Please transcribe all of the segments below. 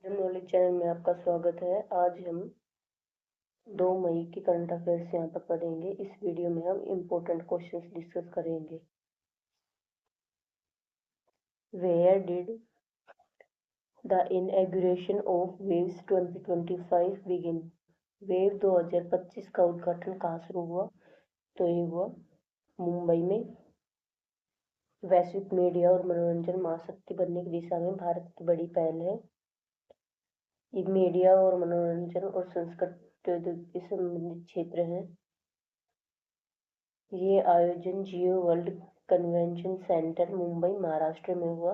General knowledge channel में आपका स्वागत है। आज हम 2 मई की करंट अफेयर्स यहाँ पर पढ़ेंगे। इस वीडियो में हम इम्पोर्टेंट क्वेश्चंस डिस्कस करेंगे। Where did the inauguration of waves 2025 begin? Wave 2025 का उद्घाटन कहाँ शुरू हुआ? तो ये हुआ मुंबई में। वैश्विक मीडिया और मनोरंजन महाशक्ति बनने की दिशा में भारत की बड़ी पहल है। ये मीडिया और मनोरंजन और संस्कृति से संबंधित क्षेत्र हैं। ये आयोजन Jio World Convention Centre Mumbai Maharashtra में हुआ।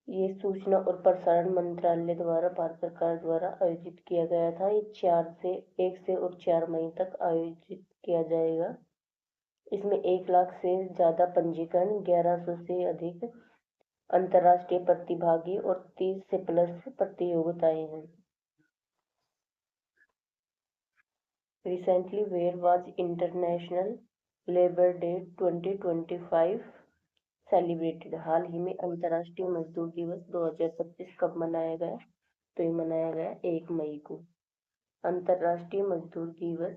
ये सूचना और प्रसारण मंत्रालय द्वारा भारत सरकार द्वारा आयोजित किया गया था। ये 1 से और 4 मई तक आयोजित किया जाएगा। इसमें 1 लाख से ज़्यादा पंजीकरण, 1100 से अधिक अंतर्राष्ट्रीय प्रतिभागी और 30 से प्लस प्रतियोगिताएं हैं। Recently, where was International Labour Day 2025 celebrated? हाल ही में अंतर्राष्ट्रीय मजदूर दिवस 2025 कब मनाया गया? तो ये मनाया गया 1 मई को। अंतर्राष्ट्रीय मजदूर दिवस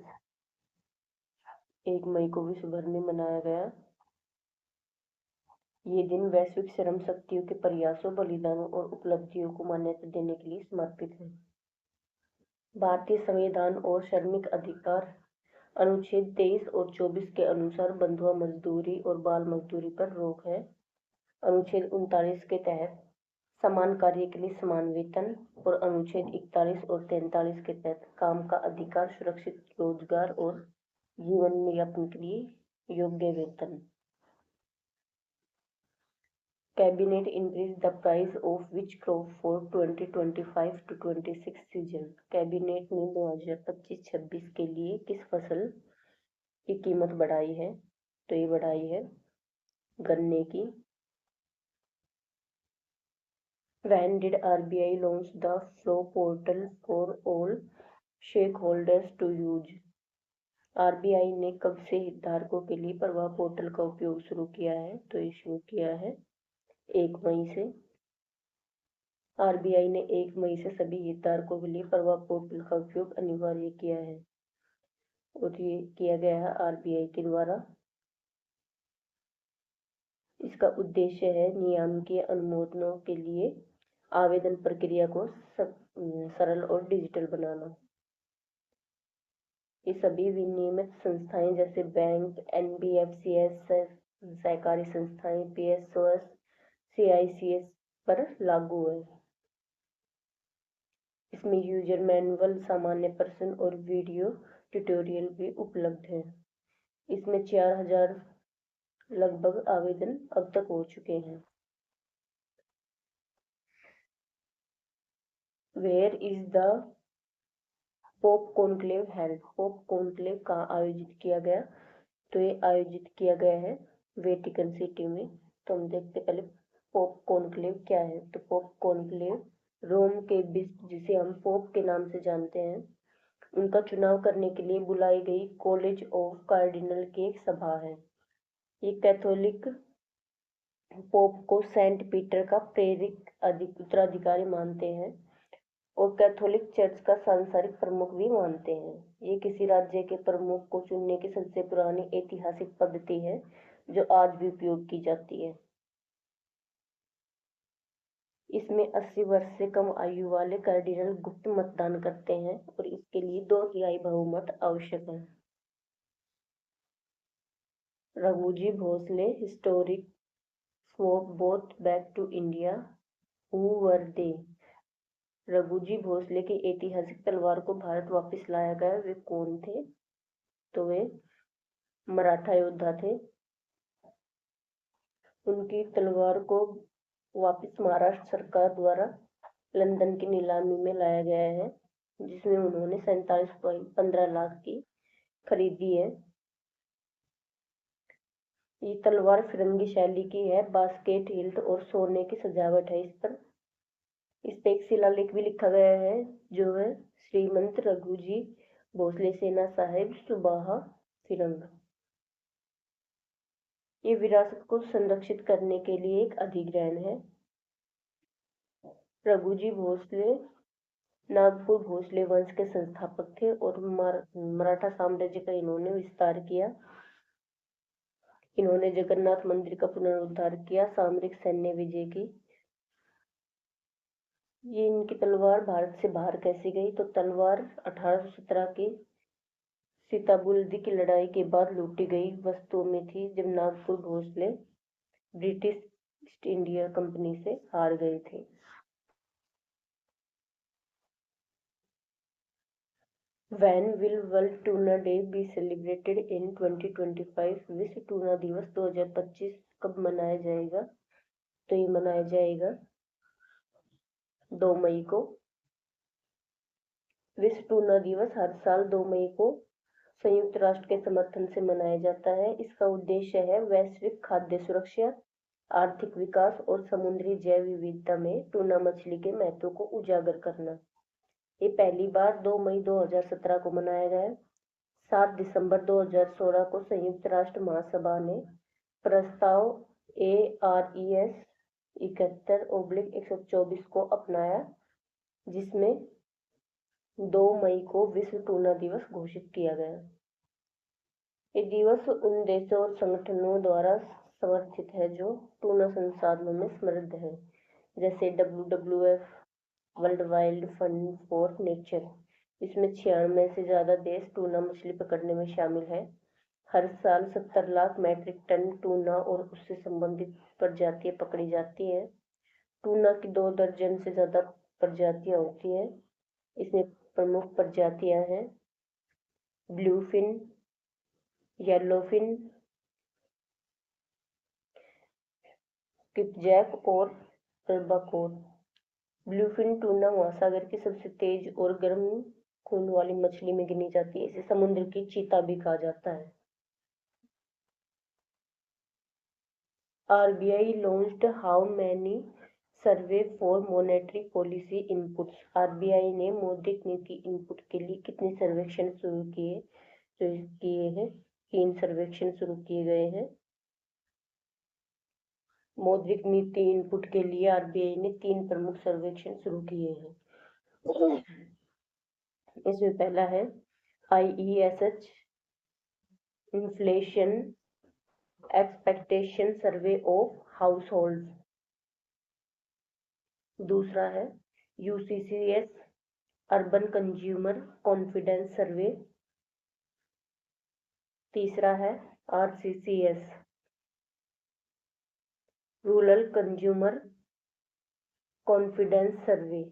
1 मई को विश्व भर में मनाया गया। ये दिन वैश्विक श्रम शक्तियों के प्रयासों, बलिदानों और उपलब्धियों को मान्यता देने के लिए समर्पित है। भारतीय संविधान और श्रमिक अधिकार अनुच्छेद 23 और 24 के अनुसार बंधुआ मजदूरी और बाल मजदूरी पर रोक है। अनुच्छेद 39 के तहत समान कार्य के लिए समान वेतन और अनुच्छेद 41 और 43 के तहत काम का अधिकार, सुरक्षित रोजगार और जीवन यापन के लिए योग्य वेतन। Cabinet increase the price of which crop for 2025 to 26 season? Cabinet ने 2025-26 के लिए किस फसल की कीमत बढ़ाई है? तो ये बढ़ाई है गन्ने की। When did RBI launch the Flow portal for all stakeholders to use? RBI ने कब से हितधारकों के लिए प्रवाह पोर्टल का उपयोग शुरू किया है? तो ये शुरू किया है 1 मई से। RBI ने 1 मई से सभी हितधारकों के लिए प्रवाह पोर्टल का उपयोग अनिवार्य किया है और ये किया गया है RBI के द्वारा। इसका उद्देश्य है नियामकीय अनुमोदनों के लिए आवेदन प्रक्रिया को सरल और डिजिटल बनाना। ये सभी विनियमित संस्थाएं जैसे बैंक, NBFCS, सहकारी संस्थाएं, PSOS, CICS पर लागू है। इसमें यूजर मैनुअल, सामान्य प्रश्न और वीडियो ट्यूटोरियल भी उपलब्ध है। इसमें 4000 लगभग आवेदन अब तक हो चुके हैं। Where is the pope conclave held? Pope conclave कहाँ आयोजित किया गया? तो ये आयोजित किया गया है वेटिकन सिटी में। तो हम देखते पहले पोप कॉन्क्लेव क्या है। तो पोप कॉन्क्लेव रोम के बिशप, जिसे हम पोप के नाम से जानते हैं, उनका चुनाव करने के लिए बुलाई गई कॉलेज ऑफ कार्डिनल की एक सभा है। ये कैथोलिक पोप को सेंट पीटर का प्रेरित उत्तराधिकारी मानते हैं और कैथोलिक चर्च का सांसारिक प्रमुख भी मानते हैं। ये किसी राज्य के प्रमुख को चुनने की सबसे पुरानी ऐतिहासिक पद्धति है जो आज भी उपयोग की जाती है। इसमें 80 वर्ष से कम आयु वाले कार्डिनल गुप्त मतदान करते हैं और इसके लिए 2/3 बहुमत आवश्यक है। रघुजी भोसले हिस्टोरिक स्वॉप brought back to India, who were they? Raghuji Bhosale की ऐतिहासिक तलवार को भारत वापस लाया गया, वे कौन थे? तो वे मराठा योद्धा थे। उनकी तलवार को वापस महाराष्ट्र सरकार द्वारा लंदन की नीलामी में लाया गया है, जिसमें उन्होंने 47.15 लाख की खरीदी है। ये तलवार फिरंगी शैली की है, बास्केट हिल्ट और सोने की सजावट है इस पे एक शिलालेख भी लिखा गया है जो है श्रीमंत रघुजी भोसले सेना साहिब सुबाहा फिरंग। ये विरासत को संरक्षित करने के लिए एक अधिग्रहण है। रघुजी भोसले नागपुर भोसले वंश के संस्थापक थे और मराठा साम्राज्य का इन्होंने विस्तार किया। इन्होंने जगन्नाथ मंदिर का पुनरुद्धार किया, सामरिक सैन्य विजय की। ये इनकी तलवार भारत से बाहर कैसे गई, तो तलवार 1817 की सीताबुल्दी की लड़ाई के बाद लूटी गई वस्तुओं में थी, जब Nagpur Bhonsle British East India Company से हार गए थे। When will World Tuna Day be celebrated in 2025? विश्व टूना दिवस 2025 कब मनाया जाएगा, तो ये मनाया जाएगा 2 मई को। विश्व टूना दिवस हर साल 2 मई को संयुक्त राष्ट्र के समर्थन से मनाया जाता है। इसका उद्देश्य है वैश्विक खाद्य सुरक्षा, आर्थिक विकास और समुद्री जैव विविधता में टूना मछली के महत्व को उजागर करना। ये पहली बार 2 मई 2017 को मनाया गया। 7 दिसंबर 2016 को संयुक्त राष्ट्र महासभा ने प्रस्ताव ARES 71/124 को अपनाया, जिसमें 2 मई को विश्व टूना दिवस घोषित किया गया। ये दिवस उन देशों और संगठनों द्वारा समर्थित है जो टूना संसाधनों में समृद्ध है, जैसे WWF, world wild fund for nature. इसमें 96 से ज़्यादा देश टूना मछली पकड़ने में शामिल है। हर साल 70 लाख मैट्रिक टन टूना और उससे संबंधित प्रजातियां पकड़ी जाती हैं। टूना की 2 दर्जन से ज़्यादा प्रजातियां होती हैं। इसमें प्रमुख प्रजातियां हैं ब्लूफिन, येलोफिन, स्किपजैक और अल्बाकोर। ब्लूफिन टूना महासागर की सबसे तेज और गर्म खून वाली मछली में गिनी जाती है। इसे समुद्र की चीता भी कहा जाता है। RBI launched how many survey for monetary policy inputs. RBI ने मौद्रिक नीति इनपुट के लिए कितने सर्वेक्षण शुरू किए, तो किए हैं 3 सर्वेक्षण शुरू किए गए हैं। मौद्रिक नीति इनपुट के लिए RBI ने 3 प्रमुख सर्वेक्षण शुरू किए हैं। इसमें पहला है IESH inflation expectation survey of household. दूसरा है UCCS अर्बन कंज्यूमर कॉन्फिडेंस सर्वे। तीसरा है RCCS रूरल कंज्यूमर कॉन्फिडेंस सर्वे।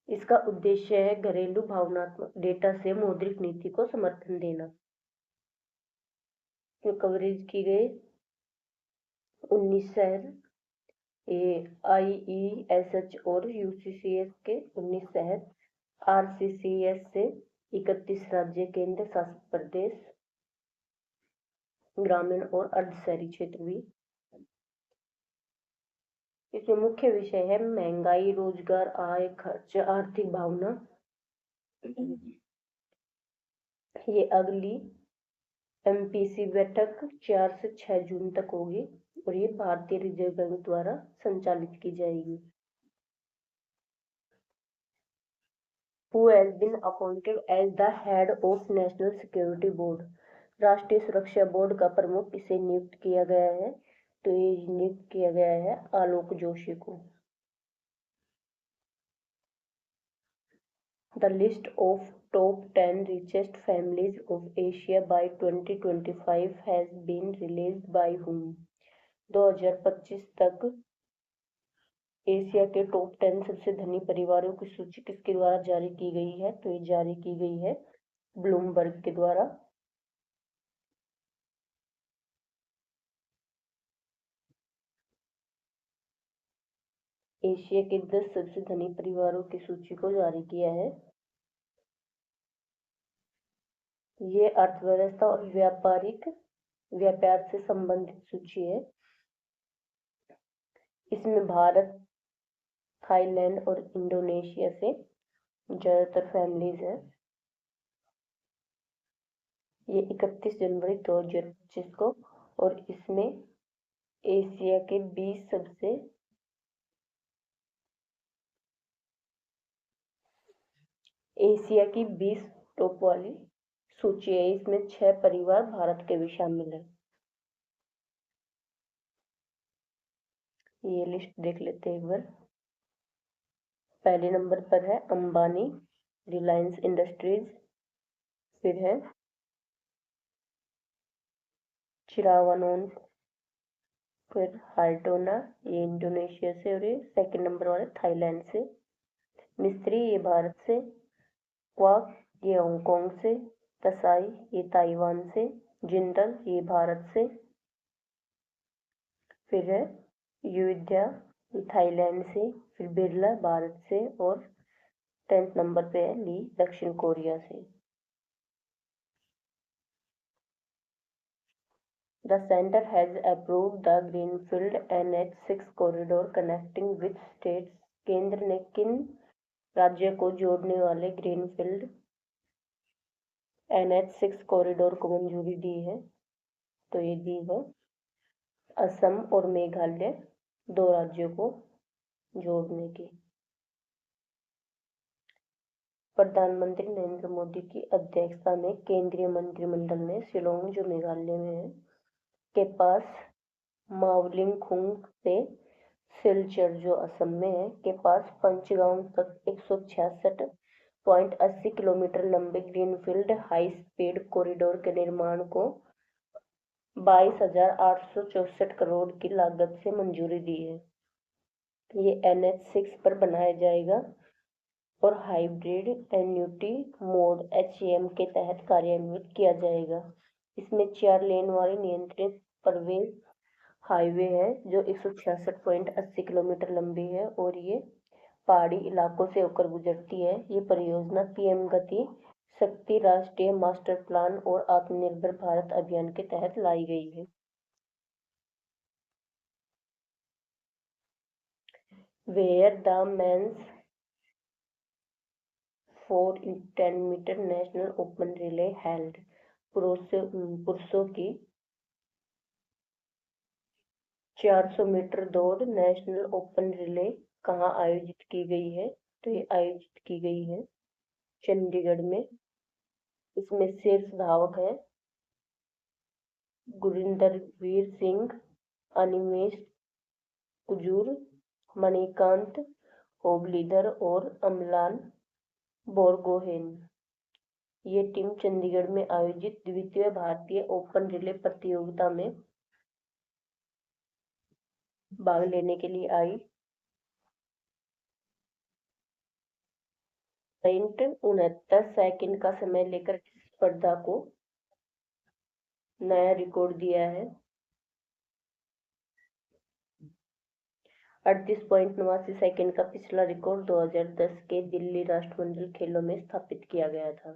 इसका उद्देश्य है घरेलू भावनात्मक डेटा से मौद्रिक नीति को समर्थन देना। इसमें कवरेज की गई 19 शहर, IESH और UCCS के 19 शहर, RCCS से 31 राज्य केंद्र शासित प्रदेश, ग्रामीण और अर्धशहरी क्षेत्र भी। इसमें मुख्य विषय है महंगाई, रोजगार, आय, खर्च, आर्थिक भावना। ये अगली MPC बैठक 4 से 6 जून तक होगी और ये भारतीय रिजर्व बैंक द्वारा संचालित की जाएगी। Who has been appointed as the head of National Security Board? राष्ट्रीय सुरक्षा बोर्ड का प्रमुख इसे नियुक्त किया गया है, तो ये नियुक्त किया गया है आलोक जोशी को। The list of top 10 richest families of Asia by 2025 has been released by whom? 2025 तक एशिया के टॉप 10 सबसे धनी परिवारों की सूची किसके द्वारा जारी की गई है, तो ये जारी की गई है ब्लूमबर्ग के द्वारा। एशिया के 10 सबसे धनी परिवारों की सूची को जारी किया है। ये अर्थव्यवस्था और व्यापार से संबंधित सूची है। इसमें भारत, थाईलैंड और इंडोनेशिया से ज्यादातर फैमिलीज है। ये 31 जनवरी 2025 को, और इसमें एशिया के 20 सबसे एशिया की 20 टॉप वाली सूची है, इसमें 6 परिवार भारत के भी शामिल है। ये लिस्ट देख लेते हैं एक बार। पहले नंबर पर है अंबानी, रिलायंस इंडस्ट्रीज। फिर है चिरावानोन, फिर हार्टोना, ये इंडोनेशिया से, और ये सेकंड नंबर वाले थाईलैंड से। मिस्त्री, ये भारत से। क्वाक, ये हांगकांग से। तसाई, ये ताइवान से। जिंदल, ये भारत से। फिर है युविद्या, ये थाईलैंड से। फिर बिरला, भारत से। और 10th नंबर पे है ली, दक्षिण कोरिया से। The center has approved the greenfield NH6 corridor connecting with states. केंद्र ने किन राज्यों को जोड़ने वाले ग्रीनफील्ड NH6 कॉरिडोर को मंजूरी दी है? तो ये दी है असम और मेघालय, 2 राज्यों को जोड़ने की। प्रधानमंत्री नरेंद्र मोदी की अध्यक्षता में केंद्रीय मंत्रिमंडल ने शिलोंग, जो मेघालय में है, के पास मावलिंगखुंग से सिलचर, जो असम में है, के पास पंचगांव तक 166.80 किलोमीटर लंबे ग्रीनफील्ड हाई स्पीड कॉरिडोर के निर्माण को 22,864 करोड़ की लागत से मंजूरी दी है। ये NH6 पर बनाया जाएगा और हाइब्रिड एन्युटी मोड HAM के तहत कार्यान्वित किया जाएगा। इसमें 4 लेन वाली नियंत्रित प्रवेश हाईवे है, जो 166.80 किलोमीटर लंबी है और ये पहाड़ी इलाकों से होकर गुजरती है। ये परियोजना PM गति शक्ति राष्ट्रीय मास्टर प्लान और आत्मनिर्भर भारत अभियान के तहत लाई गई है। Where the men's 4x10 metre national open relay held. पुरुषों की 400 मीटर दौड़ नेशनल ओपन रिले कहाँ आयोजित की गई है? तो ये आयोजित की गई है चंडीगढ़ में। इसमें शीर्ष धावक है गुरिंदरवीर सिंह, अनिमेश कुजूर, मणिकांत होबलीधर और अमलान बोरगोहेन। ये टीम चंडीगढ़ में आयोजित द्वितीय भारतीय ओपन रिले प्रतियोगिता में भाग लेने के लिए आई। 69 सेकंड का समय लेकर इस स्पर्धा को नया रिकॉर्ड दिया है। 38.89 सेकंड का पिछला रिकॉर्ड 2010 के दिल्ली राष्ट्रमंडल खेलों में स्थापित किया गया था।